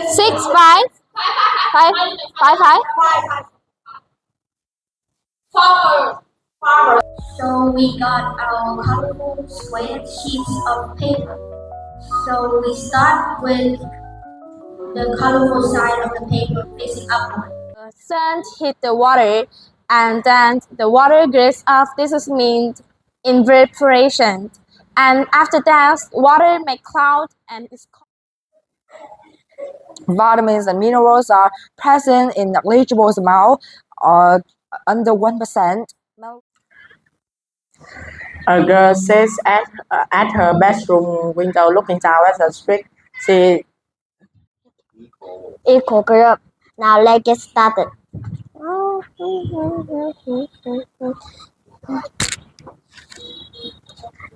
6, 5, 5, 5, 5. Farmer. So we got our colorful square sheets of paper. So we start with the colorful side of the paper facing upward. The sun hit the water and then the water gets off. This is means evaporation. And after that, water make cloud and it's called. Vitamins and minerals are present in negligible amount or under 1%. A girl sits at her bedroom window looking down at the street. She Equal group. Now let's get started.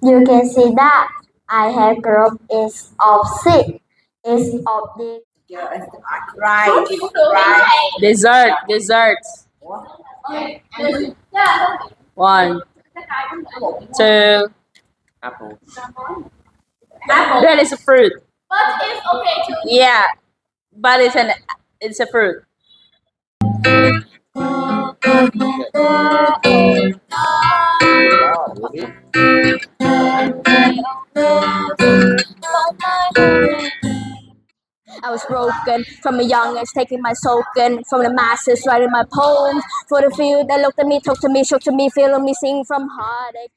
You can see that I have group is of 6. Is of the right. Dessert. 1, 2. Apple. That is a fruit. But it's okay to Yeah, but it's a fruit. I was broken from a young age, taking my soaking from the masses, writing my poems for the few that looked at me, talked to me, shook to me, feeling me, sing from heartache.